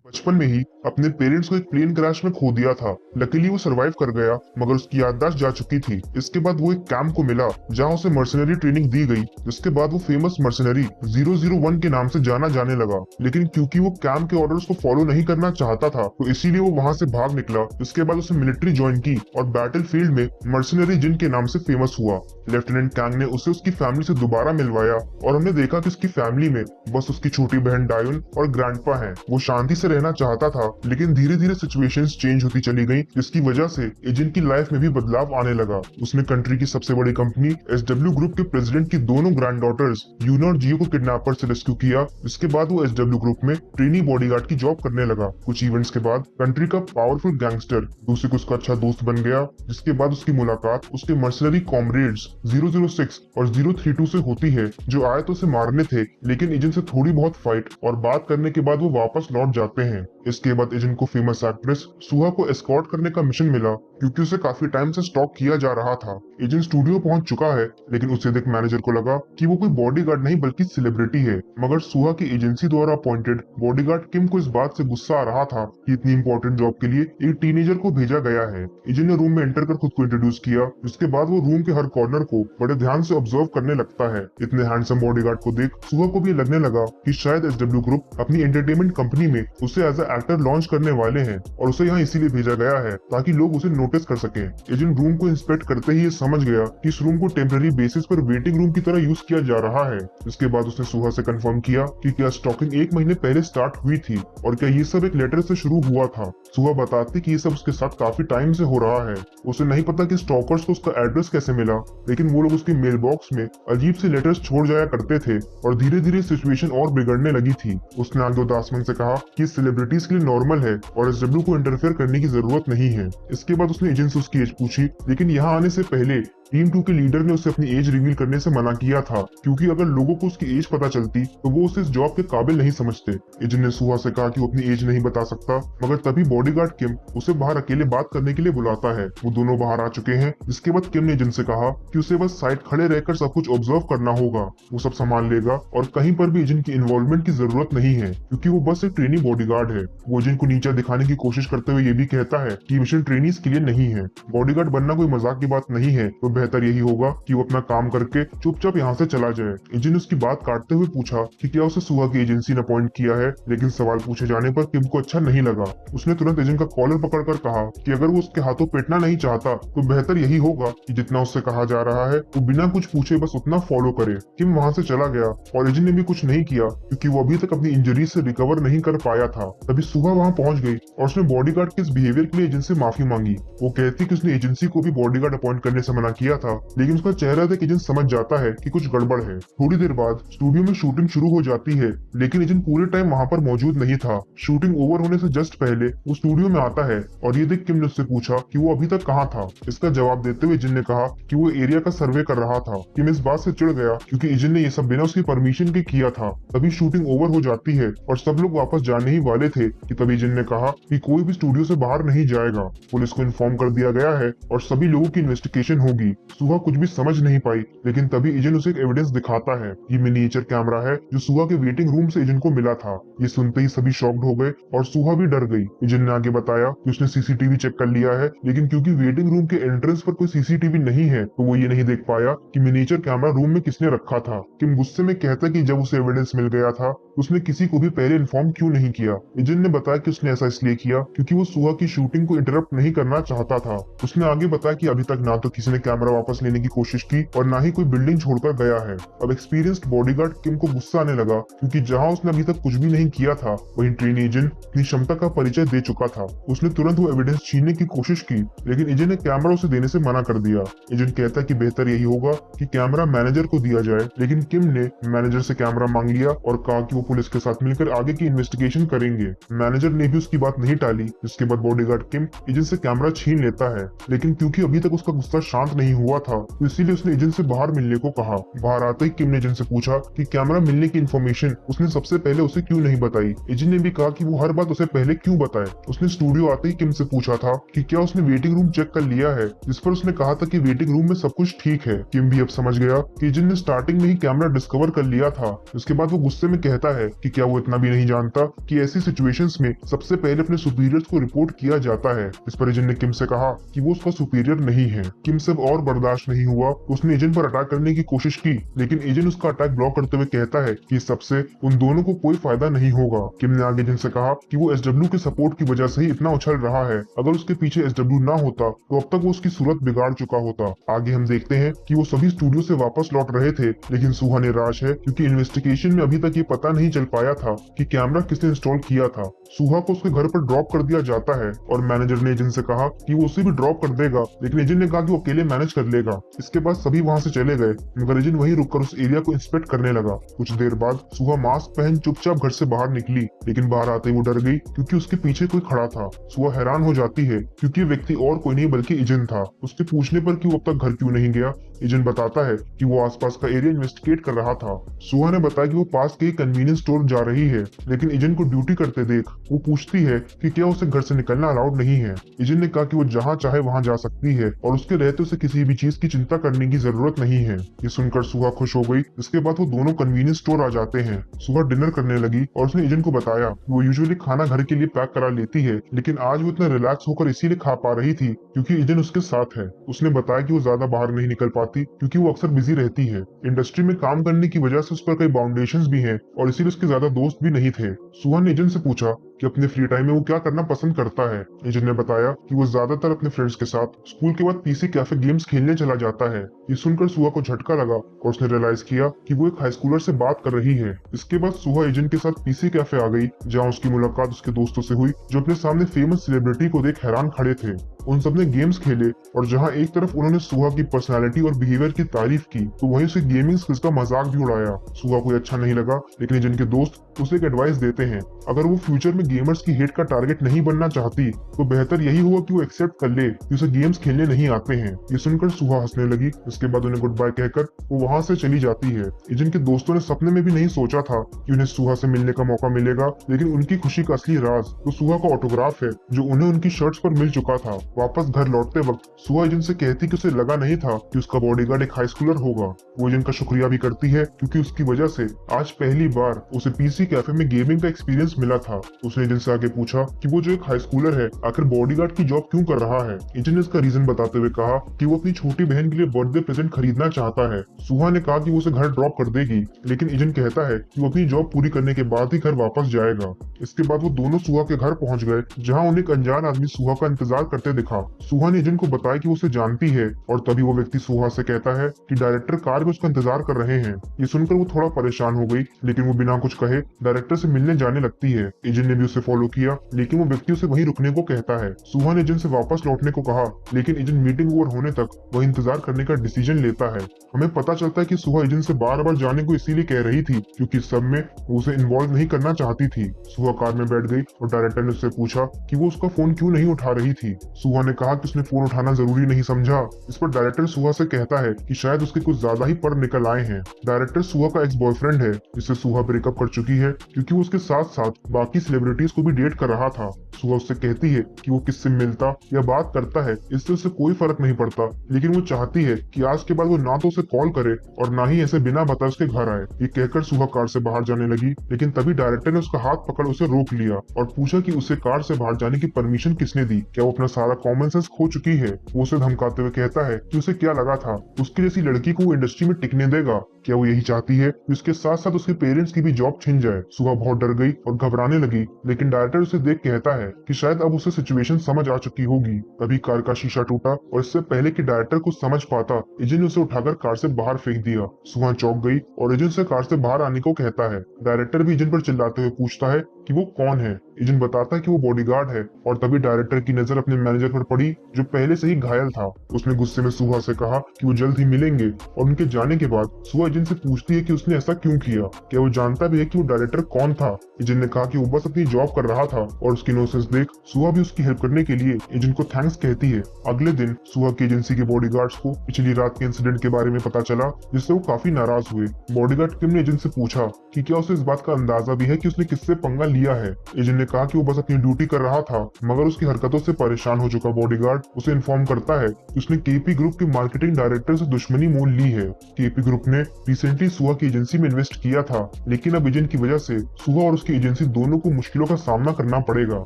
बचपन में ही अपने पेरेंट्स को एक प्लेन क्रैश में खो दिया था। लकीली वो सरवाइव कर गया, मगर उसकी याददाश्त जा चुकी थी। इसके बाद वो एक कैंप को मिला जहां उसे मर्सनरी ट्रेनिंग दी गई, जिसके बाद वो फेमस मर्सनरी 001 के नाम से जाना जाने लगा। लेकिन क्योंकि वो कैंप के ऑर्डर्स को फॉलो नहीं करना चाहता था, तो इसीलिए वो वहां से भाग निकला। इसके बाद उसे मिलिट्री ज्वाइन की और बैटल फील्ड में मर्सनरी जिन के नाम से फेमस हुआ। लेफ्टिनेंट कैंग ने उसे उसकी फैमिली से दोबारा मिलवाया और हमने देखा कि उसकी फैमिली में बस उसकी छोटी बहन डायुन और ग्रैंडपा हैं। वो शांति से रहना चाहता था, लेकिन धीरे धीरे सिचुएशंस चेंज होती चली गई, जिसकी वजह से एजेंट की लाइफ में भी बदलाव आने लगा। उसने कंट्री की सबसे बड़ी कंपनी एसडब्ल्यू ग्रुप के प्रेसिडेंट की दोनों ग्रैंड डॉटर्स यूना और जियो को किडनैपर से रेस्क्यू किया। इसके बाद वो एसडब्ल्यू ग्रुप में ट्रेनी बॉडीगार्ड की जॉब करने लगा। कुछ इवेंट्स के बाद कंट्री का पावरफुल गैंगस्टर दूसरे को उसका अच्छा दोस्त बन गया, जिसके बाद उसकी मुलाकात उसके मर्सनरी कॉमरेड्स 006 और 032 से होती है, जो आए तो उसे मारने थे, लेकिन एजेंट से थोड़ी बहुत फाइट और बात करने के बाद वो वापस लौट जाते हैं। इसके बाद एजेंट को फेमस एक्ट्रेस सुहा को एस्कॉर्ट करने का मिशन मिला, क्योंकि उसे काफी टाइम से स्टॉक किया जा रहा था। एजेंट स्टूडियो पहुंच चुका है, लेकिन उसे देख मैनेजर को लगा कि वो कोई बॉडीगार्ड नहीं बल्कि सेलिब्रिटी है। मगर सुहा की एजेंसी द्वारा अपॉइंटेड बॉडीगार्ड किम को इस बात से गुस्सा आ रहा था कि इतनी इंपॉर्टेंट जॉब के लिए एक टीनेजर को भेजा गया है। एजेंट ने रूम में एंटर कर खुद को इंट्रोड्यूस किया, जिसके बाद वो रूम के हर कॉर्नर को बड़े ध्यान से ऑब्जर्व करने लगता है। इतने हैंडसम बॉडीगार्ड को देख सुहा को भी लगने लगा कि शायद एसडब्ल्यू ग्रुप अपनी एंटरटेनमेंट कंपनी में उसे एज अ एक्टर लॉन्च करने वाले हैं और उसे यहाँ इसीलिए भेजा गया है ताकि लोग उसे नोटिस कर सकें। एजेंट रूम को इंस्पेक्ट करते ही ये समझ गया कि इस रूम को टेम्पररी बेसिस पर वेटिंग रूम की तरह यूज किया जा रहा है। इसके बाद उसने सुहा से कंफर्म किया कि क्या स्टॉकिंग 1 महीने पहले स्टार्ट हुई थी और क्या ये सब एक लेटर से शुरू हुआ था। सुहा बताती कि ये सब उसके साथ काफी टाइम से हो रहा है। उसे नहीं पता कि स्टॉकर्स को उसका एड्रेस कैसे मिला, लेकिन वो लोग उसके मेल बॉक्स में अजीब से लेटर्स छोड़ जाया करते थे और धीरे धीरे सिचुएशन और बिगड़ने लगी थी। उसने आगे दासमन से कहा कि सेलिब्रिटीज के लिए नॉर्मल है और एसडब्ल्यू को इंटरफेयर करने की जरूरत नहीं है। इसके बाद उसने एजेंट से उसकी एज पूछी, लेकिन यहाँ आने से पहले टीम 2 के लीडर ने उसे अपनी एज रिवील करने से मना किया था, क्योंकि अगर लोगों को उसकी एज पता चलती तो वो उसे इस जॉब के काबिल नहीं समझते। एजेंट ने सुहा से कहा कि वो अपनी एज नहीं बता सकता, मगर तभी बॉडीगार्ड किम उसे बाहर अकेले बात करने के लिए बुलाता है। वो दोनों बाहर आ चुके हैं। जिसके बाद किम ने एजेंट से कहा कि उसे बस साइड खड़े रहकर सब कुछ ऑब्जर्व करना होगा, वो सब संभाल लेगा और कहीं पर भी एजेंट की इन्वॉल्वमेंट की जरूरत नहीं है, क्योंकि वो बस एक ट्रेनी बॉडीगार्ड है। वो एजेंट को नीचा दिखाने की कोशिश करते हुए ये भी कहता है कि मिशन ट्रेनीज के लिए नहीं है, बॉडीगार्ड बनना कोई मजाक की बात नहीं है, तो बेहतर यही होगा कि वो अपना काम करके चुपचाप यहाँ से चला जाए। एजेंट ने उसकी बात काटते हुए पूछा कि क्या उसे सुहा की एजेंसी ने अपॉइंट किया है, लेकिन सवाल पूछे जाने पर किम को अच्छा नहीं लगा। उसने तुरंत एजेंट का कॉलर पकड़कर कहा कि अगर वो उसके हाथों पिटना नहीं चाहता तो बेहतर यही होगा कि जितना उससे कहा जा रहा है वो बिना कुछ पूछे बस उतना फॉलो करे। किम वहाँ से चला गया और एजेंट ने भी कुछ नहीं किया, क्योंकि वो अभी तक अपनी इंजरी से रिकवर नहीं कर पाया था। तभी सुहा वहाँ पहुंच गई और उसने बॉडीगार्ड के इस बिहेवियर के लिए एजेंट से माफी मांगी। वो कहती कि उसने एजेंसी को भी बॉडीगार्ड अपॉइंट करने से मना किया था, लेकिन उसका चेहरा देख एजेंट समझ जाता है कि कुछ गड़बड़ है। थोड़ी देर बाद स्टूडियो में शूटिंग शुरू हो जाती है, लेकिन एजेंट पूरे टाइम वहाँ पर मौजूद नहीं था। शूटिंग ओवर होने से जस्ट पहले वो स्टूडियो में आता है और ये देख किम ने उससे पूछा कि वो अभी तक कहाँ था। इसका जवाब देते हुए एजेंट ने कहा कि वो एरिया का सर्वे कर रहा था। किम इस बात से चिढ़ गया क्योंकि एजेंट ने ये सब बिना उसकी परमिशन के किया था। तभी शूटिंग ओवर हो जाती है और सब लोग वापस जाने ही वाले थे कि तभी एजेंट ने कहा कि कोई भी स्टूडियो से बाहर नहीं जाएगा। पुलिस को इन्फॉर्म कर दिया गया है और सभी लोगों की इन्वेस्टिगेशन होगी। सुहा कुछ भी समझ नहीं पाई, लेकिन तभी एजेंट उसे एक एविडेंस दिखाता है। ये मिनिएचर कैमरा है जो सुहा के वेटिंग रूम से एजेंट को मिला था। ये सुनते ही सभी शॉक्ड हो गए और सुहा भी डर गई। एजेंट ने आगे बताया कि उसने सीसीटीवी चेक कर लिया है, लेकिन क्योंकि वेटिंग रूम के एंट्रेंस पर कोई सीसीटीवी नहीं है तो वो ये नहीं देख पाया कि मिनिएचर कैमरा रूम में किसने रखा था। किम गुस्से में कहता कि जब उसे एविडेंस मिल गया था उसने किसी को भी पहले इन्फॉर्म क्यों नहीं किया। एजेंट ने बताया कि उसने ऐसा इसलिए किया क्योंकि वो सुहा की शूटिंग को इंटरप्ट नहीं करना चाहता था। उसने आगे बताया कि अभी तक ना तो किसी ने कैमरा वापस लेने की कोशिश की और ना ही कोई बिल्डिंग छोड़कर गया है। अब एक्सपीरियंस्ड बॉडीगार्ड किम को गुस्सा आने लगा, क्योंकि जहां उसने अभी तक कुछ भी नहीं किया था वहीं ट्रेन एजेंट अपनी क्षमता का परिचय दे चुका था। उसने तुरंत वो एविडेंस छीनने की कोशिश की, लेकिन एजेंट ने कैमरा उसे देने से मना कर दिया। एजेंट कहता है कि बेहतर यही होगा कि कैमरा मैनेजर को दिया जाए, लेकिन किम ने मैनेजर से कैमरा मांग लिया और कहा कि वो पुलिस के साथ मिलकर आगे की इन्वेस्टिगेशन करेंगे। मैनेजर ने भी उसकी बात नहीं टाली, जिसके बाद बॉडीगार्ड किम एजेंट से कैमरा छीन लेता है। लेकिन क्योंकि अभी तक उसका गुस्सा शांत नहीं हुआ था, तो इसीलिए उसने एजेंट से बाहर मिलने को कहा। बाहर आते ही किम ने एजेंट से पूछा कि कैमरा मिलने की इन्फॉर्मेशन उसने सबसे पहले उसे क्यों नहीं बताई। एजेंट ने भी कहा कि वो हर बात उसे पहले क्यों बताए। उसने स्टूडियो आते ही किम से पूछा था कि क्या उसने वेटिंग रूम चेक कर लिया है, जिस पर उसने कहा था कि वेटिंग रूम में सब कुछ ठीक है। किम भी अब समझ गया कि एजेंट ने स्टार्टिंग में ही कैमरा डिस्कवर कर लिया था। उसके बाद वो गुस्से में कहता है कि क्या वो इतना भी नहीं जानता कि ऐसी सिचुएशंस में सबसे पहले अपने सुपीरियर्स को रिपोर्ट किया जाता है। इस पर एजेंट ने किम से कहा कि वो उसका सुपीरियर नहीं है। किम से और बर्दाश्त नहीं हुआ, उसने एजेंट पर अटैक करने की कोशिश की, लेकिन एजेंट उसका अटैक ब्लॉक करते हुए कहता है कि सबसे उन दोनों को कोई फायदा नहीं होगा। किम ने आगे एजेंट से कहा कि वो एसडब्ल्यू के सपोर्ट की वजह से ही इतना उछल रहा है, अगर उसके पीछे एसडब्ल्यू ना होता तो अब तक वो उसकी सूरत बिगाड़ चुका होता। आगे हम देखते हैं कि वो सभी स्टूडियो से वापस लौट रहे थे, लेकिन सुहा निराश है क्योंकि इन्वेस्टिगेशन में अभी तक ये पता नहीं चल पाया था कि कैमरा किसने इंस्टॉल किया था। सुहा को उसके घर पर ड्रॉप कर दिया जाता है और मैनेजर ने एजेंट से कहा कि वो उसे भी ड्रॉप कर देगा, लेकिन एजेंट ने कहा कि वो अकेले मैनेज कर लेगा। इसके बाद सभी वहां से चले गए, मगर एजेंट वहीं रुककर उस एरिया को इंस्पेक्ट करने लगा। कुछ देर बाद सुहा मास्क पहन चुपचाप घर से बाहर निकली, लेकिन बाहर आते ही वो डर गई क्योंकि उसके पीछे कोई खड़ा था। सुहा हैरान हो जाती है क्योंकि ये व्यक्ति और कोई नहीं बल्कि एजेंट था। उसके पूछने पर कि वो अब तक घर क्यों नहीं गया, एजेंट बताता है कि वो आसपास का एरिया इन्वेस्टिगेट कर रहा था। सुहा ने बताया कि वो पास के कन्वीनियंस स्टोर जा रही है, लेकिन एजेंट को ड्यूटी करते देख वो पूछती है कि क्या उसे घर से निकलना अलाउड नहीं है। एजेंट ने कहा कि वो जहाँ चाहे वहाँ जा सकती है और उसके रहते उसे किसी भी चीज की चिंता करने की जरूरत नहीं है। ये सुनकर सुहा खुश हो गई। इसके बाद वो दोनों कन्वीनियंस स्टोर आ जाते हैं। सुहा डिनर करने लगी और उसने एजेंट को बताया कि वो यूजुअली खाना घर के लिए पैक करा लेती है, लेकिन आज वो इतना रिलैक्स होकर इसीलिए खा पा रही थी क्योंकि एजेंट उसके साथ है। उसने बताया कि वो ज्यादा बाहर नहीं निकल पाती क्योंकि वो अक्सर बिजी रहती है। इंडस्ट्री में काम करने की वजह से उस पर कई बाउंडेशंस भी हैं और इसीलिए उसके ज्यादा दोस्त भी नहीं थे। सुहा ने एजेंट से पूछा कि अपने फ्री टाइम में वो क्या करना पसंद करता है। एजेंट ने बताया कि वो ज्यादातर अपने फ्रेंड्स के साथ स्कूल के बाद पीसी कैफे गेम्स खेलने चला जाता है। ये सुनकर सुहा को झटका लगा और उसने रियलाइज किया कि वो एक हाई स्कूलर से बात कर रही है। इसके बाद सुहा एजेंट के साथ पीसी कैफे आ गई, जहाँ उसकी मुलाकात उसके दोस्तों से हुई जो अपने सामने फेमस सेलिब्रिटी को देख हैरान खड़े थे। उन सबने गेम्स खेले और जहां एक तरफ उन्होंने सुहा की पर्सनालिटी और बिहेवियर की तारीफ की, तो वहीं उसे गेमिंग स्किल्स का मजाक भी उड़ाया। सुहा को अच्छा नहीं लगा, लेकिन एजेंट के दोस्त उसे एक एडवाइस देते हैं, अगर वो फ्यूचर में गेमर्स की हेट का टारगेट नहीं बनना चाहती तो बेहतर यही हुआ कि वो एक्सेप्ट कर ले कि उसे गेम्स खेलने नहीं आते हैं। ये सुनकर सुहा हंसने लगी। उसके बाद उन्हें गुड बाय कहकर वो वहां से चली जाती है। एजेंट के दोस्तों ने सपने में भी नहीं सोचा था कि उन्हें सुहा से मिलने का मौका मिलेगा, लेकिन उनकी खुशी का असली राज तो सुहा का ऑटोग्राफ है जो उन्हें उनकी शर्ट्स पर मिल चुका था। वापस घर लौटते वक्त सुहा एजेंट से कहती कि उसे लगा नहीं था कि उसका बॉडीगार्ड एक हाई स्कूलर होगा। वो एजेंट का शुक्रिया भी करती है क्योंकि उसकी वजह से आज पहली बार उसे पीसी कैफे में गेमिंग का एक्सपीरियंस मिला था। उसने एजेंट से आगे पूछा कि वो जो एक हाई स्कूलर है आखिर बॉडीगार्ड की जॉब क्यों कर रहा है। एजेंट ने इसका रीजन बताते हुए कहा कि वो अपनी छोटी बहन के लिए बर्थडे प्रेजेंट खरीदना चाहता है। सुहा ने कहा कि वो उसे घर ड्रॉप कर देगी, लेकिन एजेंट कहता है कि वो अपनी जॉब पूरी करने के बाद ही घर वापस जाएगा। इसके बाद वो दोनों सुहा के घर पहुंच गए, जहां उन्हें एक अनजान आदमी सुहा का इंतजार करते दिखा। सुहा ने एजेंट को बताया कि वो उसे जानती है और तभी वो व्यक्ति सुहा से कहता है कि डायरेक्टर कार में उसका इंतजार कर रहे हैं। ये सुनकर वो थोड़ा परेशान हो गई, लेकिन वो बिना कुछ कहे डायरेक्टर से मिलने जाने लगती है। एजेंट ने भी उसे फॉलो किया, लेकिन वो व्यक्ति उसे वहीं रुकने को कहता है। सुहा ने एजेंट से वापस लौटने को कहा, लेकिन एजेंट मीटिंग ओवर होने तक वह इंतजार करने का डिसीजन लेता है। हमें पता चलता है कि सुहा एजेंट से बार बार जाने को इसीलिए कह रही थी क्योंकि सब में वो उसे इन्वॉल्व नहीं करना चाहती थी। सुहा कार में बैठ गई और डायरेक्टर ने उससे पूछा कि वो उसका फोन क्यों नहीं उठा रही थी। सुहा ने कहा कि उसने फोन उठाना जरूरी नहीं समझा। इस पर डायरेक्टर सुहा से कहता है कि शायद उसके कुछ ज्यादा ही पर निकल आए हैं। डायरेक्टर सुहा का एक्स बॉयफ्रेंड है जिससे सुहा ब्रेकअप कर चुकी है क्योंकि वो उसके साथ साथ बाकी सेलिब्रिटीज को भी डेट कर रहा था। सुहा उससे कहती है कि वो किससे मिलता या बात करता है इससे उसे कोई फर्क नहीं पड़ता, लेकिन वो चाहती है कि आज के बाद वो ना तो उसे कॉल करे और ना ही ऐसे बिना बताए उसके घर आए। ये कहकर सुहा कार से बाहर जाने लगी, लेकिन तभी डायरेक्टर ने उसका हाथ पकड़ उसे रोक लिया और पूछा कि उसे कार से बाहर जाने की परमिशन किसने दी, क्या वो अपना सारा कॉमन सेंस खो चुकी है। वो उसे धमकाते हुए कहता है कि उसे क्या लगा था उसकी जैसी लड़की को वो इंडस्ट्री में टिकने देगा, क्या वो यही चाहती है कि उसके साथ साथ उसके पेरेंट्स की भी जॉब छिन जाए। सुहा बहुत डर गई और घबराने लगी, लेकिन डायरेक्टर उसे देख कहता है कि शायद अब उसे सिचुएशन समझ आ चुकी होगी। तभी कार का शीशा टूटा और इससे पहले कि डायरेक्टर कुछ समझ पाता, एजेंट ने उसे उठाकर कार से बाहर फेंक दिया। सुहा चौंक गई और एजेंट से कार से बाहर आने को कहता है। डायरेक्टर भी एजेंट पर चिल्लाते हुए पूछता है कि वो कौन है। एजेंट बताता है कि वो बॉडीगार्ड है और तभी डायरेक्टर की नजर अपने मैनेजर पर पड़ी जो पहले से ही घायल था। उसने गुस्से में सुहा से कहा कि वो जल्द ही मिलेंगे और उनके जाने के बाद सुहा एजेंट से पूछती है कि उसने ऐसा क्यों किया, क्या वो जानता भी है कि वो डायरेक्टर कौन था। एजेंट ने कहा कि वो बस अपनी जॉब कर रहा था और उसकी इनोसेंस देख सुहा भी उसकी हेल्प करने के लिए एजेंट को थैंक्स कहती है। अगले दिन सुहा की एजेंसी के बॉडीगार्ड्स को पिछली रात के इंसिडेंट के बारे में पता चला, जिससे वो काफी नाराज हुए। बॉडीगार्ड किम ने एजेंट से पूछा कि क्या उसे इस बात का अंदाजा भी है कि उसने किससे पंगा लिया है। एजेंट ने कहा कि वो बस अपनी ड्यूटी कर रहा था, मगर उसकी हरकतों से परेशान हो चुका बॉडीगार्ड उसे इन्फॉर्म करता है कि उसने केपी ग्रुप के मार्केटिंग डायरेक्टर से दुश्मनी मोल ली है। केपी ग्रुप ने रिसेंटली सुहा की एजेंसी में इन्वेस्ट किया था, लेकिन अब एजेंट की वजह से सुहा और उसकी एजेंसी दोनों को मुश्किलों का सामना करना पड़ेगा।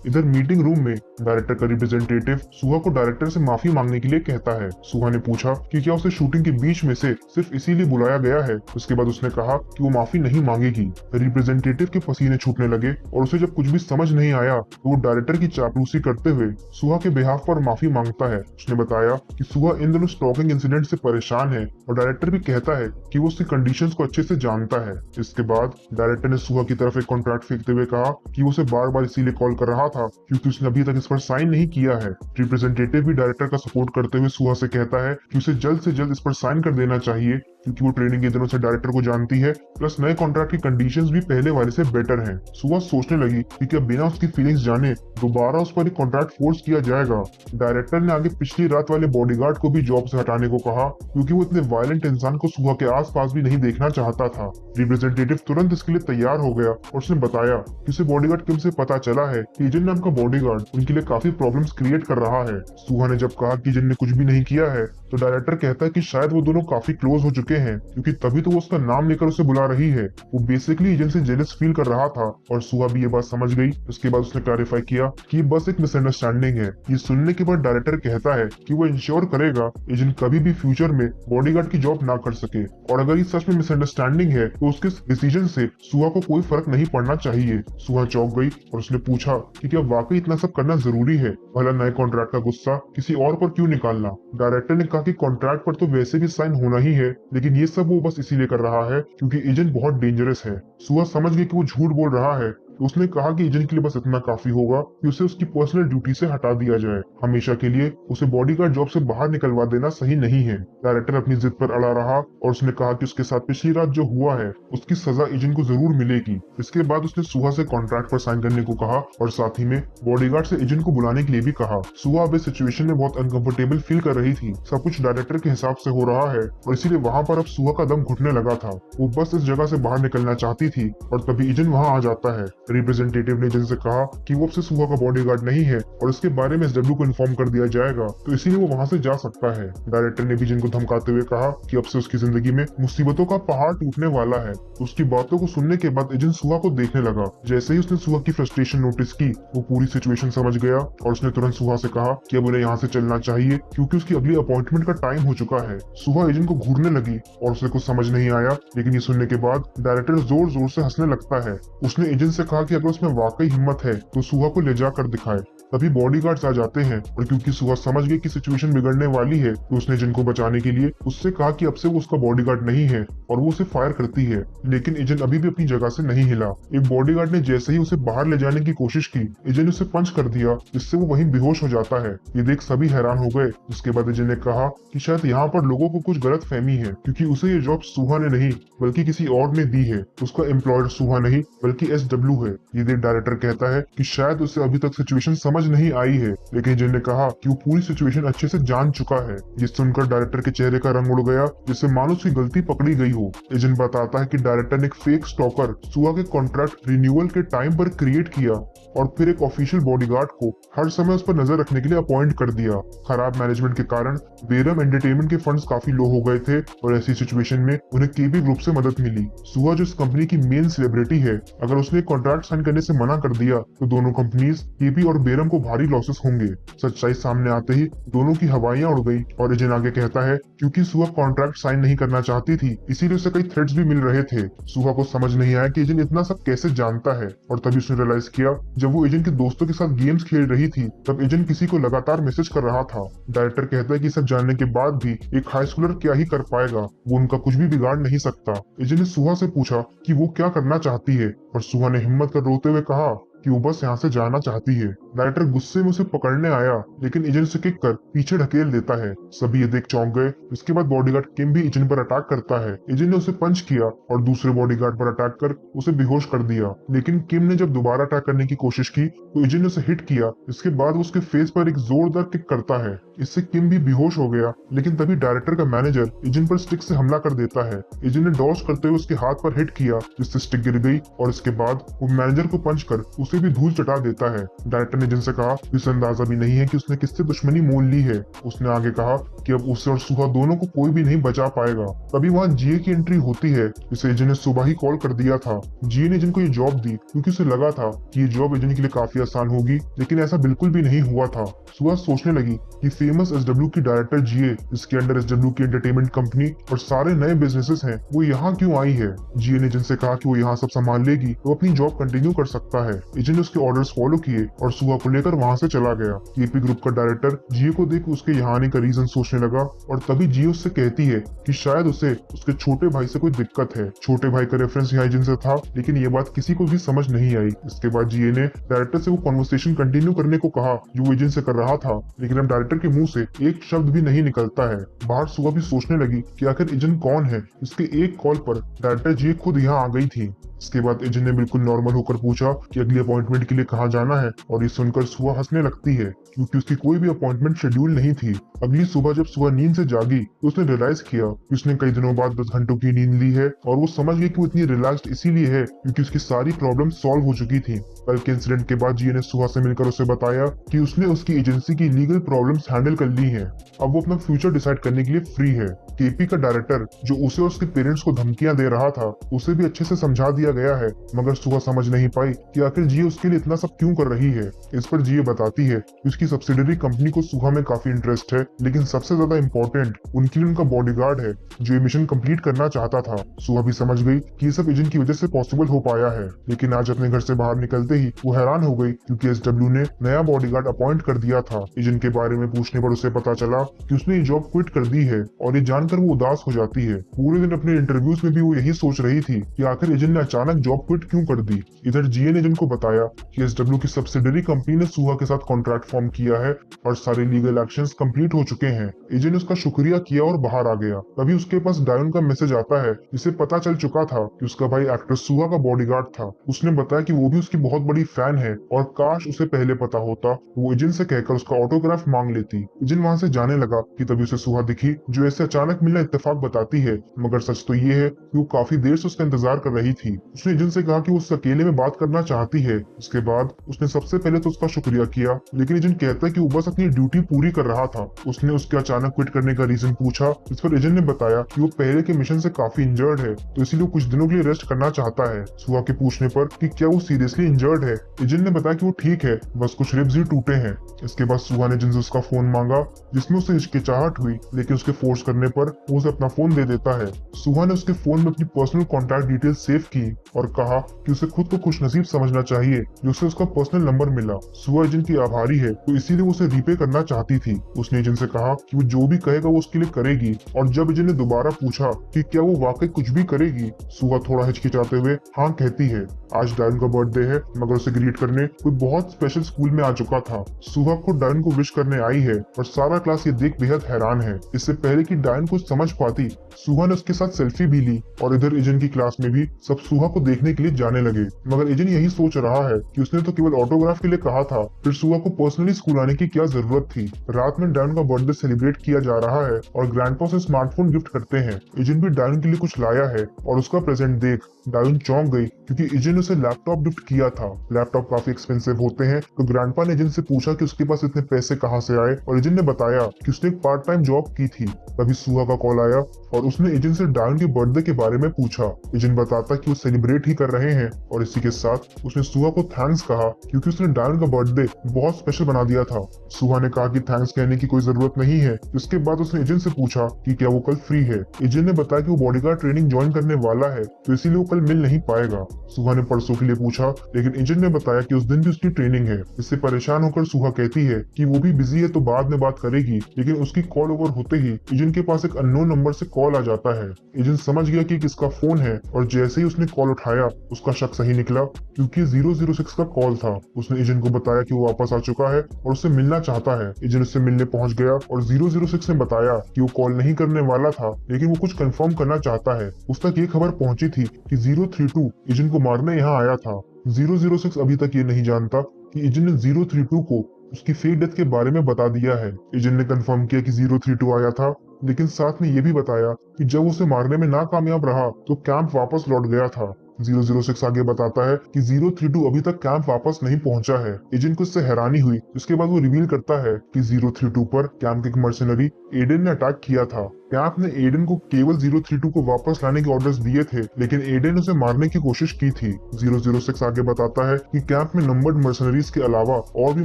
इधर मीटिंग रूम में डायरेक्टर का रिप्रेजेंटेटिव सुहा को डायरेक्टर से माफी मांगने के लिए कहता है। सुहा ने पूछा कि क्या उसे शूटिंग के बीच में से सिर्फ इसीलिए बुलाया गया है। उसके बाद उसने कहा कि वो माफी नहीं मांगेगी। रिप्रेजेंटेटिव के पसीने छूटने लगे और उसे जब कुछ भी समझ नहीं आया तो वो डायरेक्टर की चापलूसी करते हुए सुहा के बिहाफ पर माफी मांगता है। उसने बताया कि सुहा इन दोनों स्टॉकिंग इंसिडेंट से परेशान है और डायरेक्टर भी कहता है कि वो उसकी कंडीशंस को अच्छे से जानता है। इसके बाद डायरेक्टर ने सुहा की तरफ एक कॉन्ट्रैक्ट फेंकते हुए कहा कि वो उसे बार बार इसीलिए कॉल कर रहा था क्योंकि उसने अभी तक इस पर साइन नहीं किया है। रिप्रेजेंटेटिव भी डायरेक्टर का सपोर्ट करते हुए सुहा से कहता है कि उसे जल्द से जल्द इस पर साइन कर देना चाहिए क्योंकि वो ट्रेनिंग के दिनों से डायरेक्टर को जानती है, प्लस नए कॉन्ट्रैक्ट की कंडीशंस भी पहले वाले से बेटर हैं। सुहा सोचने लगी कि क्या बिना उसकी फीलिंग्स जाने दोबारा उस पर एक कॉन्ट्रैक्ट फोर्स किया जाएगा। डायरेक्टर ने आगे पिछली रात वाले बॉडीगार्ड को भी जॉब से हटाने को कहा क्योंकि वो इतने वायलेंट इंसान को सुहा के आसपास भी नहीं देखना चाहता था। रिप्रेजेंटेटिव तुरंत इसके लिए तैयार हो गया और उसने बताया कि उसे बॉडीगार्ड किम से पता चला है कि एजेंट नाम का बॉडीगार्ड उनके लिए काफी प्रॉब्लम्स क्रिएट कर रहा है। सुहा ने जब कहा कि एजेंट ने कुछ भी नहीं किया है तो डायरेक्टर कहता है कि शायद वो दोनों काफी क्लोज हो चुके हैं क्योंकि तभी तो वो उसका नाम लेकर उसे बुला रही है। वो बेसिकली एजेंट से जेलस फील कर रहा था और सुहा भी ये बात समझ गई। उसके बाद उसने क्लैरिफाई किया कि ये बस एक मिसअंडरस्टैंडिंग है। ये सुनने के बाद डायरेक्टर कहता है कि वो इंश्योर करेगा एजेंट कभी भी फ्यूचर में बॉडीगार्ड की जॉब ना कर सके और अगर ये सच में मिसअंडरस्टैंडिंग है तो उसके डिसीजन से सुहा को कोई फर्क नहीं पड़ना चाहिए। सुहा चौंक गई और उसने पूछा कि क्या वाकई इतना सब करना जरूरी है, भला नए कॉन्ट्रैक्ट का गुस्सा किसी और पर क्यों निकालना। डायरेक्टर ने कहा कि कॉन्ट्रैक्ट पर तो वैसे भी साइन होना ही है, लेकिन ये सब वो बस इसीलिए कर रहा है क्योंकि एजेंट बहुत डेंजरस है। सुहा समझ गई कि वो झूठ बोल रहा है तो उसने कहा कि एजेंट के लिए बस इतना काफी होगा कि उसे उसकी पर्सनल ड्यूटी से हटा दिया जाए। हमेशा के लिए उसे बॉडीगार्ड जॉब से बाहर निकलवा देना सही नहीं है। डायरेक्टर अपनी जिद पर अड़ा रहा और उसने कहा कि उसके साथ पिछली रात जो हुआ है उसकी सजा एजेंट को जरूर मिलेगी। इसके बाद उसने सुहा से कॉन्ट्रैक्ट पर साइन करने को कहा और साथ ही में बॉडीगार्ड से एजेंट को बुलाने के लिए भी कहा। सुहा अब इस सिचुएशन में बहुत अनकंफर्टेबल फील कर रही थी। सब कुछ डायरेक्टर के हिसाब से हो रहा है और इसीलिए वहाँ पर अब सुहा का दम घुटने लगा था। वो बस इस जगह से बाहर निकलना चाहती थी और तभी एजेंट वहाँ आ जाता है। रिप्रेजेंटेटिव ने एजेंट से कहा कि वो अब से सुहा का बॉडीगार्ड नहीं है और इसके बारे में एसडब्ल्यू को इन्फॉर्म कर दिया जाएगा, तो इसीलिए वो वहाँ से जा सकता है। डायरेक्टर ने भी एजेंट को धमकाते हुए कहा कि अब से उसकी जिंदगी में मुसीबतों का पहाड़ टूटने वाला है। तो उसकी बातों को सुनने के बाद एजेंट सुहा को देखने लगा। जैसे ही उसने सुहा की फ्रस्ट्रेशन नोटिस की वो पूरी सिचुएशन समझ गया और उसने तुरंत सुहा से कहा कि अब उन्हें यहाँ से चलना चाहिए क्योंकि उसकी अगली अपॉइंटमेंट का टाइम हो चुका है। सुहा एजेंट को घूरने लगी और उसे कुछ समझ नहीं आया, लेकिन ये सुनने के बाद डायरेक्टर जोर जोर से हंसने लगता है। उसने एजेंट से कहा कि अगर उसमें वाकई हिम्मत है तो सुहा को ले जाकर दिखाए। तभी बॉडीगार्ड्स आ जाते हैं और क्योंकि सुहा समझ गई कि सिचुएशन बिगड़ने वाली है तो उसने एजेंट को बचाने के लिए उससे कहा कि अब से वो उसका बॉडीगार्ड नहीं है और वो उसे फायर करती है, लेकिन एजेंट अभी भी अपनी जगह से नहीं हिला। एक बॉडीगार्ड ने जैसे ही उसे बाहर ले जाने की कोशिश की एजेंट ने उसे पंच कर दिया, जिससे वो वहीं बेहोश हो जाता है। ये देख सभी हैरान हो गए। उसके बाद एजेंट ने कहा कि शायद यहाँ पर लोगों को कुछ गलत फहमी है क्योंकि उसे ये जॉब सुहा ने नहीं बल्कि किसी और ने दी है। उसका एम्प्लॉयर सुहा नहीं बल्कि एसडब्ल्यू है। ये देख डायरेक्टर कहता है कि शायद उसे अभी तक सिचुएशन समझ नहीं आई है, लेकिन एजेंट ने कहा कि वो पूरी सिचुएशन अच्छे से जान चुका है। ये सुनकर डायरेक्टर के चेहरे का रंग उड़ गया, जिससे मानो उसकी गलती पकड़ी गई हो। एजेंट बताता है कि डायरेक्टर ने एक फेक स्टॉकर सुहा के कॉन्ट्रैक्ट रिन्यूअल के टाइम पर क्रिएट किया और फिर एक ऑफिशियल बॉडीगार्ड को हर समय उस पर नजर रखने के लिए अपॉइंट कर दिया। खराब मैनेजमेंट के कारण बेरम एंटरटेनमेंट के फंड्स काफी लो हो गए थे और ऐसी सिचुएशन में उन्हें केबी ग्रुप से मदद मिली। सुहा जो इस कंपनी की मेन सेलिब्रिटी है, अगर उसने कॉन्ट्रैक्ट साइन करने से मना कर दिया तो दोनों कंपनीज केबी और बेरम डायन को भारी लॉसेस होंगे। सच्चाई सामने आते ही दोनों की हवाइयां उड़ गई और एजेंट आगे कहता है क्योंकि सुहा कॉन्ट्रैक्ट साइन नहीं करना चाहती थी, इसीलिए उसे कई थ्रेट्स भी मिल रहे थे। सुहा को समझ नहीं आया कि एजेंट इतना सब कैसे जानता है और तभी उसने रियलाइज किया जब वो एजेंट के दोस्तों के साथ गेम्स खेल रही थी तब एजेंट किसी को लगातार मैसेज कर रहा था। डायरेक्टर कहता है कि सब जानने के बाद भी एक हाई स्कूलर क्या ही कर पाएगा, वो उनका कुछ भी बिगाड़ नहीं सकता। एजेंट ने सुहा से पूछा कि वो क्या करना चाहती है और सुहा ने हिम्मत कर रोते हुए कहा कि वो बस यहाँ से जाना चाहती है। डायरेक्टर गुस्से में उसे पकड़ने आया लेकिन एजेंट से किक कर पीछे ढकेल देता है। सभी ये देख चौंक गए। इसके बाद बॉडीगार्ड किम भी एजेंट पर अटैक करता है। एजेंट ने उसे पंच किया और दूसरे बॉडीगार्ड पर अटैक कर उसे बेहोश कर दिया, लेकिन किम ने जब दोबारा अटैक करने की कोशिश की तो एजेंट ने उसे हिट किया। इसके बाद उसके फेस पर एक जोरदार किक करता है। इससे किम भी बेहोश हो गया, लेकिन तभी डायरेक्टर का मैनेजर एजेंट पर स्टिक से हमला कर देता है। एजेंट ने डॉज करते हुए उसके हाथ पर हिट किया जिससे स्टिक गिर गई और इसके बाद वो मैनेजर को पंच कर उसे भी धूल चटा देता है। डायरेक्टर ने एजेंट से कहा इसे अंदाजा भी नहीं है कि उसने किससे दुश्मनी मोल ली है। उसने आगे कहा कि अब उसे और सुहा दोनों को कोई भी नहीं बचा पाएगा। तभी वहाँ जीए की एंट्री होती है जिसे एजेंट ने सुबह ही कॉल कर दिया था। जीए ने एजेंट को ये जॉब दी क्योंकि उसे लगा था कि ये जॉब एजेंट के लिए काफी आसान होगी, लेकिन ऐसा बिल्कुल भी नहीं हुआ था। सुहा सोचने लगी कि फेमस एसडब्ल्यू की डायरेक्टर जीए, जिसके अंडर एसडब्ल्यू की एंटरटेनमेंट कंपनी और सारे नए बिजनेसेस हैं, वो यहाँ क्यों आई है। जीए ने एजेंट से कहा कि वो यहाँ सब संभाल लेगी, वो अपनी जॉब कंटिन्यू कर सकता है। एजेंट ने उसके ऑर्डर्स फॉलो किए और सुहा को लेकर वहाँ से चला गया। केपी ग्रुप का डायरेक्टर जीए को देख उसके यहाँ आने का रीजन सोचने लगा और तभी जीए उससे कहती है कि शायद उसे उसके छोटे भाई से कोई दिक्कत है। छोटे भाई का रेफरेंस यहाँ एजेंट से था, लेकिन ये बात किसी को भी समझ नहीं आई। इसके बाद जीए ने डायरेक्टर से वो कॉन्वर्सेशन कंटिन्यू करने को कहा जो वो एजेंट से कर रहा था, लेकिन अब डायरेक्टर के मुंह से एक शब्द भी नहीं निकलता है। बाहर सुहा भी सोचने लगी कि आखिर एजेंट कौन है। इसके एक कॉल पर डायरेक्टर जीए खुद यहाँ आ गई थी। इसके बाद एजेंट ने बिल्कुल नॉर्मल होकर पूछा कि अगली अपॉइंटमेंट के लिए कहाँ जाना है और ये सुनकर सुहा हंसने लगती है क्योंकि उसकी कोई भी अपॉइंटमेंट शेड्यूल नहीं थी। अगली सुबह जब सुहा नींद से जागी तो उसने रियलाइज किया कि उसने कई दिनों बाद 10 घंटों की नींद ली है और वो समझ गई कि वो इतनी रिलैक्स्ड इसीलिए है क्योंकि उसकी सारी प्रॉब्लम सॉल्व हो चुकी थी। कल के इंसिडेंट के बाद जीए ने सुहा से मिलकर उसे बताया कि उसने उसकी एजेंसी की लीगल प्रॉब्लम्स हैंडल कर ली हैं। अब वो अपना फ्यूचर डिसाइड करने के लिए फ्री है। केपी का डायरेक्टर जो उसे और उसके पेरेंट्स को धमकियां दे रहा था, उसे भी अच्छे से समझा दिया गया है, मगर सुहा समझ नहीं पाई कि आखिर जीए उसके लिए इतना सब क्यों कर रही है। इस पर जीए बताती है कि उसकी सब्सिडरी कंपनी को सुहा में काफी इंटरेस्ट है, लेकिन सबसे ज्यादा इम्पोर्टेंट उनके लिए उनका बॉडीगार्ड है जो ये मिशन कंप्लीट करना चाहता था। सुहा भी समझ गई कि ये सब एजेंट की वजह से पॉसिबल हो पाया है, लेकिन आज अपने घर से बाहर निकलते ही वो हैरान हो गई क्योंकि एसडब्ल्यू ने नया बॉडीगार्ड अपॉइंट कर दिया था। एजेंट के बारे में पूछने पर उसे पता चला कि उसने ये जॉब क्विट कर दी है और ये जानकर वो उदास हो जाती है। पूरे दिन अपने इंटरव्यूज में भी वो यही सोच रही थी कि आखिर एजेंट ने अचानक जॉब क्विट क्यों कर दी। इधर जीए ने एजेंट को बताया कि एसडब्ल्यू की सब्सिडरी कंपनी ने सुहा के साथ कॉन्ट्रैक्ट फॉर्म किया है और सारे लीगल एक्शंस कंप्लीट हो चुके हैं। एजेंट ने उसका शुक्रिया किया और बाहर आ गया। तभी उसके पास डायन का मैसेज आता है जिसे पता चल चुका था कि उसका भाई एक्टर सुहा का बॉडीगार्ड था। उसने बताया कि वो भी उसकी बहुत बड़ी फैन है और काश उसे पहले पता होता वो एजेंट से कहकर उसका ऑटोग्राफ मांग लेती। एजेंट वहां से जाने लगा कि तभी उसे सुहा दिखी जो ऐसे अचानक मिलना इत्तेफाक बताती है, मगर सच तो ये है कि वो काफी देर से उसका इंतजार कर रही थी। उसने एजेंट से कहा कि वो उससे अकेले में बात करना चाहती है। उसके बाद उसने सबसे पहले तो उसका शुक्रिया किया, लेकिन एजेंट कहता है कि वो बस अपनी ड्यूटी पूरी कर रहा था। उसने उसके अचानक क्विट करने का रीजन पूछा, इस पर एजेंट ने बताया कि वो पहले के मिशन से काफी इंजर्ड है, तो इसीलिए कुछ दिनों के लिए रेस्ट करना चाहता है। सुहा के पूछने पर कि क्या वो सीरियसली इंजर्ड है, एजेंट ने बताया कि वो ठीक है, बस कुछ रिब्स ही टूटे हैं। इसके बाद सुहा ने एजेंट से उसका फोन मांगा जिसमें उसे हिचकिचाहट हुई, लेकिन उसके फोर्स करने पर वो उसे अपना फोन दे देता है। सुहा ने उसके फोन में अपनी पर्सनल कॉन्टैक्ट डिटेल सेव की और कहा कि उसे खुद को खुशनसीब समझना चाहिए जो उसे उसका पर्सनल नंबर मिला। सुहा एजेंट की आभारी है तो इसीलिए वो उसे रीपे करना चाहती थी। उसने एजेंट से कहा कि वो जो भी कहेगा वो उसके लिए करेगी, और जब एजेंट ने दोबारा पूछा कि क्या वो वाकई कुछ भी करेगी, सुहा थोड़ा हिचकिचाते हुए हाँ कहती है। आज डायन का बर्थडे है, मगर उसे ग्रीट करने कोई बहुत स्पेशल स्कूल में आ चुका था। सुहा खुद डायन को विश करने आई है और सारा क्लास ये देख बेहद हैरान है। इससे पहले कि डायन को समझ पाती, सुहा ने उसके साथ सेल्फी भी ली और इधर एजेंट की क्लास में भी सब सुहा को देखने के लिए जाने लगे। मगर एजेंट यही सोच रहा है कि उसने तो केवल ऑटोग्राफ के लिए कहा था, फिर सुहा को पर्सनली स्कूल आने की क्या जरूरत थी। रात में डायन का बर्थडे सेलिब्रेट किया जा रहा है और ग्रैंडपा उसे स्मार्टफोन गिफ्ट करते हैं। एजेंट भी डायन के लिए कुछ लाया है और उसका प्रेजेंट देख डायन चौंक गई क्योंकि एजेंट ने उसे लैपटॉप गिफ्ट किया था। लैपटॉप काफी एक्सपेंसिव होते हैं, तो ग्रैंडपा ने एजेंट से पूछा कि उसके उसके पास इतने पैसे कहाँ से आए, और एजेंट ने बताया कि उसने एक पार्ट टाइम जॉब की थी। तभी सुहा का कॉल आया और उसने एजेंट से डायन के बर्थडे के बारे में पूछा। एजेंट बताता कि वो सेलिब्रेट ही कर रहे हैं, और इसी के साथ उसने सुहा को थैंक्स कहा क्योंकि उसने डायन का बर्थडे बहुत स्पेशल बना दिया था। सुहा ने कहा कि थैंक्स कहने की कोई जरूरत नहीं है। इसके बाद उसने एजेंट से पूछा कि क्या वो कल फ्री है। एजेंट ने बताया कि वो बॉडीगार्ड ट्रेनिंग ज्वाइन करने वाला है, तो इसीलिए वो कल मिल नहीं पाएगा। सुहा ने परसों के लिए पूछा, लेकिन एजेंट ने बताया कि उस दिन भी उसकी ट्रेनिंग है। इससे परेशान होकर सुहा कहती है कि वो भी बिजी है तो बाद में बात करेगी, लेकिन उसकी कॉल ओवर होते ही एजेंट के पास एक अननोन नंबर से कॉल आ जाता है। एजेंट समझ गया कि किसका फोन है, और जैसे ही उसने कॉल उठाया उसका शक सही निकला क्योंकि 006 का कॉल था। उसने एजेंट को बताया कि वो वापस आ चुका है और उससे मिलना चाहता है। एजेंट उससे मिलने पहुंच गया और 006 ने बताया कि वो कॉल नहीं करने वाला था, लेकिन वो कुछ कंफर्म करना चाहता है। उस तक ये खबर पहुंची थी कि 032 एजेंट को मारने यहाँ आया था। 006 अभी तक ये नहीं जानता कि एजेंट ने 032 को उसकी फेक डेथ के बारे में बता दिया है। एजेंट ने कंफर्म किया कि 032 आया था, लेकिन साथ में ये भी बताया कि जब उसे मारने में नाकामयाब रहा तो कैंप वापस लौट गया था। 006 आगे बताता है कि 032 अभी तक कैंप वापस नहीं पहुंचा है। एजेंट को इससे हैरानी हुई। इसके बाद वो रिवील करता है कि 032 पर कैंप के एक मर्सनरी एडन ने अटैक किया था। कैंप ने एडन को केवल 032 को वापस लाने के ऑर्डर्स दिए थे, लेकिन एडन ने उसे मारने की कोशिश की थी। 006 आगे बताता है कि कैंप में नंबर्ड मर्सनरीज के अलावा और भी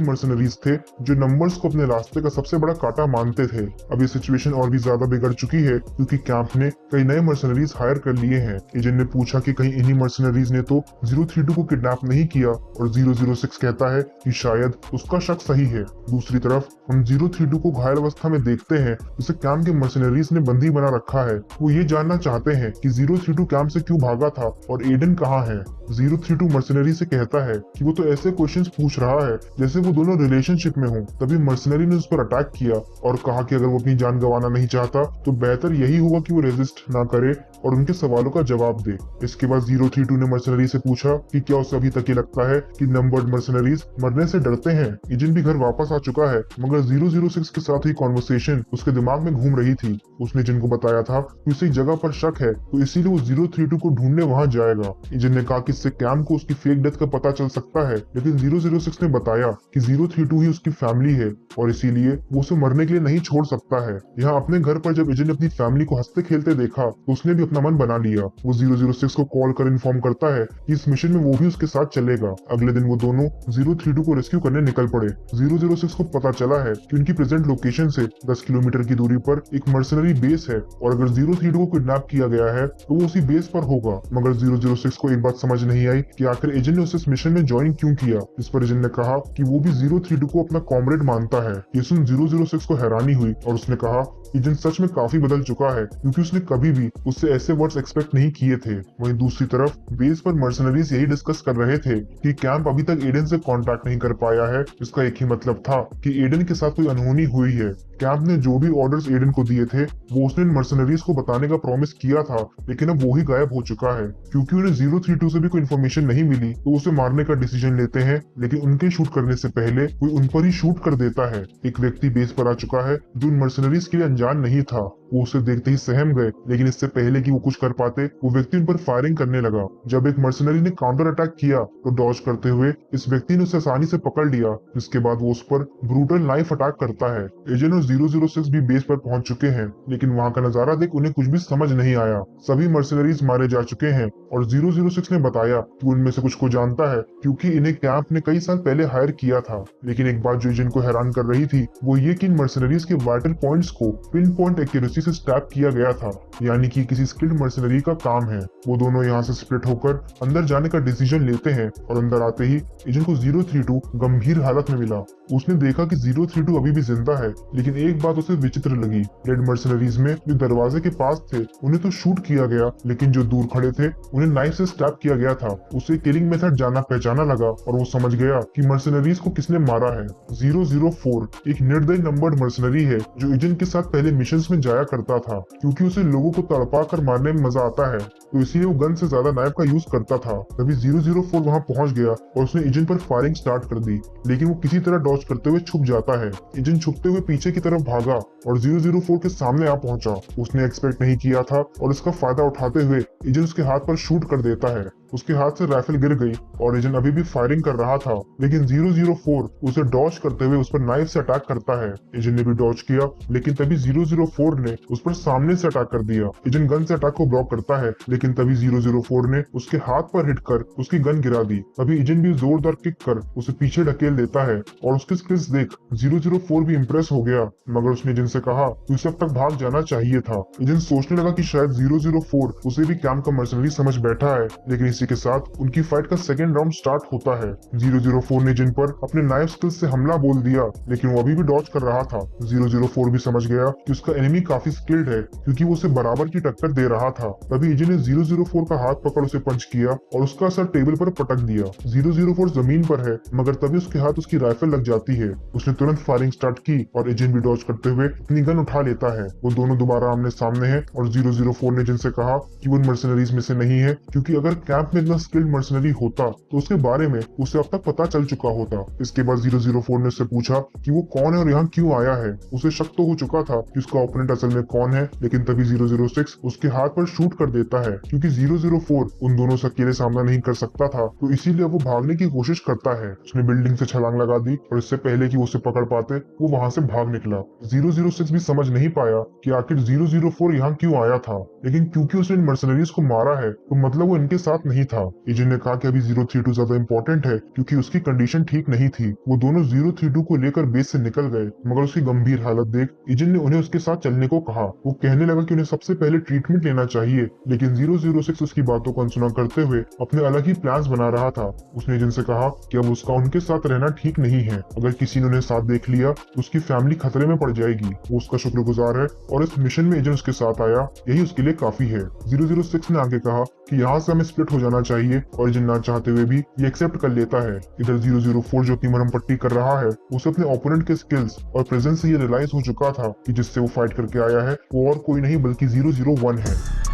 मर्सनरीज थे जो नंबर्स को अपने रास्ते का सबसे बड़ा कांटा मानते थे। अब ये सिचुएशन और भी ज्यादा बिगड़ चुकी है क्योंकि कैंप ने कई नए मर्सनरीज हायर कर लिए हैं। एजेंट ने पूछा कि कहीं इन्हीं मर्सनरीज ने तो 032 को किडनैप नहीं किया, और 006 कहता है कि शायद उसका शक सही है। दूसरी तरफ हम 032 को घायल अवस्था में देखते हैं, जिसे कैंप के मर्सनरीज ने बंदी बना रखा है। वो ये जानना चाहते हैं कि 032 कैंप से क्यों भागा था और एडन कहाँ है। 032 मर्सनरी से कहता है कि वो तो ऐसे क्वेश्चंस पूछ रहा है जैसे वो दोनों रिलेशनशिप में हों। तभी मर्सनरी ने उस पर अटैक किया और कहा कि अगर वो अपनी जान गंवाना नहीं चाहता तो बेहतर यही होगा कि वो रेजिस्ट ना करे और उनके सवालों का जवाब दे। इसके बाद 032 ने मर्सनरी से पूछा कि क्या उसे अभी तक ये लगता है कि नंबर्ड मर्सनरीज मरने से डरते हैं। एजेंट भी घर वापस आ चुका है, मगर 006 के साथ ही कॉन्वर्सेशन उसके दिमाग में घूम रही थी। उसने एजेंट को बताया था कि उसे एक जगह पर शक है, तो इसीलिए वो 032 को ढूंढने वहां जाएगा। एजेंट ने कहा कि इससे कैम को उसकी फेक डेथ का पता चल सकता है, लेकिन 006 ने बताया कि 032 ही उसकी फैमिली है और इसीलिए वो उसे मरने के लिए नहीं छोड़ सकता है। यहाँ अपने घर पर जब एजेंट ने अपनी फैमिली को हंसते खेलते देखा तो उसने भी अपना मन बना लिया। वो 006 को कॉल कर इन्फॉर्म करता है कि इस मिशन में वो भी उसके साथ चलेगा। अगले दिन वो दोनों 032 को रेस्क्यू करने निकल पड़े। 006 को पता चला है कि उनकी प्रेजेंट लोकेशन से 10 किलोमीटर की दूरी पर एक मर्सनरी बेस है और अगर 032 को किडनैप किया गया है तो वो उसी बेस पर होगा। मगर 006 को एक बात समझ नहीं आई कि आखिर एजेंट ने उसे इस मिशन में ज्वाइन क्यों किया। इस पर एजेंट ने कहा कि वो भी 032 को अपना कॉमरेड मानता है। ये सुन 006 को हैरानी हुई और उसने कहा एजेंट सच में काफी बदल चुका है क्योंकि उसने कभी भी उससे ऐसे वर्ड्स एक्सपेक्ट नहीं किए थे। वहीं दूसरी तरफ बेस पर मर्सनरीज यही डिस्कस कर रहे थे कि कैंप अभी तक एडन से कांटेक्ट नहीं कर पाया है। इसका एक ही मतलब था कि एडन के साथ कोई अनहोनी हुई है। कैंप ने जो भी ऑर्डर्स एडन को दिए थे वो उसने मर्सनरीज को बताने का प्रॉमिस किया था, लेकिन अब वो ही गायब हो चुका है। क्योंकि उन्हें 032 से भी कोई इन्फॉर्मेशन नहीं मिली तो उसे मारने का डिसीजन लेते हैं, लेकिन उनके शूट करने से पहले कोई उन पर ही शूट कर देता है। एक व्यक्ति बेस पर आ चुका है जो उन मर्सनरीज के लिए अनजान नहीं था। वो उसे देखते ही सहम गए, लेकिन इससे पहले कि वो कुछ कर पाते वो व्यक्ति उन पर फायरिंग करने लगा। जब एक मर्सनरी ने काउंटर अटैक किया तो डॉज करते हुए इस व्यक्ति ने उसे आसानी से पकड़ लिया, जिसके बाद वो उस पर ब्रूटल नाइफ अटैक करता है। एजेंट और 006 भी बेस पर पहुंच चुके हैं, लेकिन वहां का नजारा देख उन्हें कुछ भी समझ नहीं आया। सभी मर्सनरीज मारे जा चुके हैं और 006 ने बताया कि उनमें से कुछ को जानता है क्योंकि इन्हें कैंप ने कई साल पहले हायर किया था। लेकिन एक बात जो एजेंट को हैरान कर रही थी वो ये कि इन मर्सनरीज के वाइटल पॉइंट्स को पिन पॉइंट एक्यूरेसी से स्टैप किया गया था, यानी कि किसी स्किल्ड मर्सनरी का काम है। वो दोनों यहाँ से स्प्लिट होकर अंदर जाने का डिसीजन लेते हैं और अंदर आते ही एजेंट को 032 गंभीर हालत में मिला। उसने देखा कि 032 अभी भी जिंदा है, लेकिन एक बात उसे विचित्र लगी। रेड मर्सनरीज में जो दरवाजे के पास थे उन्हें तो शूट किया गया, लेकिन जो दूर खड़े थे उन्हें नाइफ से स्टैप किया गया था। उसे किलिंग मेथड जाना पहचाना लगा और वो समझ गया कि मर्सनरीज को किसने मारा है। 004 एक निर्दयी नंबर्ड मर्सनरी है जो एजेंट के साथ पहले मिशंस में जाया करता था। क्योंकि उसे लोगों को तड़पा कर मारने में मजा आता है तो इसलिए वो गन से ज्यादा नाइफ का यूज करता था। तभी 004 वहां पहुंच गया और उसने एजेंट पर फायरिंग स्टार्ट कर दी, लेकिन वो किसी तरह डॉज करते हुए छुप जाता है। एजेंट छुपते हुए पीछे की तरफ भागा और 004 के सामने आ पहुंचा। उसने एक्सपेक्ट नहीं किया था और इसका फायदा उठाते हुए एजेंट उसके हाथ पर शूट कर देता है। उसके हाथ से राइफल गिर गई और एजेंट अभी भी फायरिंग कर रहा था, लेकिन 004 उसे डॉज करते हुए उस पर नाइफ से अटैक करता है। एजेंट ने भी डॉज किया, लेकिन तभी 004 ने उस पर सामने से अटैक कर दिया। एजेंट गन से अटैक को ब्लॉक करता है, लेकिन तभी 004 ने उसके हाथ पर हिट कर उसकी गन गिरा दी। तभी एजेंट भी जोरदार किक कर उसे पीछे ढकेल देता है और उसके स्किल्स देख 004 भी इम्प्रेस हो गया, मगर उसने एजेंट से कहा कि उसे अब तक भाग जाना चाहिए था। एजेंट सोचने लगा कि शायद 004 उसे भी कैंप का मर्सनरी समझ बैठा है, लेकिन इसी के साथ उनकी फाइट का सेकेंड राउंड स्टार्ट होता है। 004 ने एजेंट पर अपने नाइफ स्किल्स से हमला बोल दिया, लेकिन वो अभी भी डॉज कर रहा था। 004 भी समझ गया कि उसका एनिमी काफी स्किल्ड है, क्योंकि वो उसे बराबर की टक्कर दे रहा था। तभी एजेंट ने 004 का हाथ पकड़ उसे पंच किया और उसका सर टेबल पर पटक दिया। 004 जमीन पर है, मगर तभी उसके हाथ उसकी राइफल लग जाती है। उसने तुरंत फायरिंग स्टार्ट की और एजेंट भी डॉज करते हुए अपनी गन उठा लेता है। वो दोनों दोबारा आमने सामने हैं और 004 ने एजेंट से कहा कि वो मर्सनरीज में से नहीं है, क्योंकि अगर कैंप में इतना स्किल्ड मर्सनरी होता तो उसके बारे में उसे अब तक पता चल चुका होता। इसके बाद 004 ने उससे पूछा कि वो कौन है और यहाँ क्यों आया है। उसे शक तो हो चुका था कि उसका ओपोनेंट असल में कौन है, लेकिन तभी 006 उसके हाथ पर शूट कर देता है। क्योंकि 004 उन दोनों से अकेले सामना नहीं कर सकता था, तो इसीलिए वो भागने की कोशिश करता है। उसने बिल्डिंग से छलांग लगा दी और इससे पहले कि वो उसे पकड़ पाते वो वहां से भाग निकला। 006 भी समझ नहीं पाया कि आखिर 004 यहाँ क्यों आया था, लेकिन क्योंकि उसने इन मर्सनरीज को मारा है तो मतलब वो इनके साथ नहीं था। एजेंट ने कहा कि अभी 032 ज्यादा इंपॉर्टेंट है, क्योंकि उसकी कंडीशन ठीक नहीं थी। वो दोनों 032 को लेकर बेस से निकल गए, मगर उसकी गंभीर हालत देख एजेंट ने उन्हें उसके साथ चलने को कहा। वो कहने लगा कि उन्हें सबसे पहले ट्रीटमेंट लेना चाहिए, लेकिन 006 उसकी बातों को अनसुना करते हुए अपने अलग ही प्लान्स बना रहा था। उसने एजेंट से कहा कि अब उसका उनके साथ रहना ठीक नहीं है, अगर किसी ने उन्हें साथ देख लिया तो उसकी फैमिली खतरे में पड़ जाएगी। वो उसका शुक्रगुजार है और इस मिशन में एजेंट उसके साथ आया, यही उसके लिए काफी है। 006 ने आगे कहा कि यहाँ से हमें स्प्लिट हो जाना चाहिए, और एजेंट ना चाहते हुए भी ये एक्सेप्ट कर लेता है। इधर 004 जो कि मरहम पट्टी कर रहा है, उसे अपने ओपोनेंट के स्किल्स और प्रेजेंस से ये रियलाइज हो चुका था कि जिससे वो फाइट करके आया है वो और कोई नहीं बल्कि 001 है।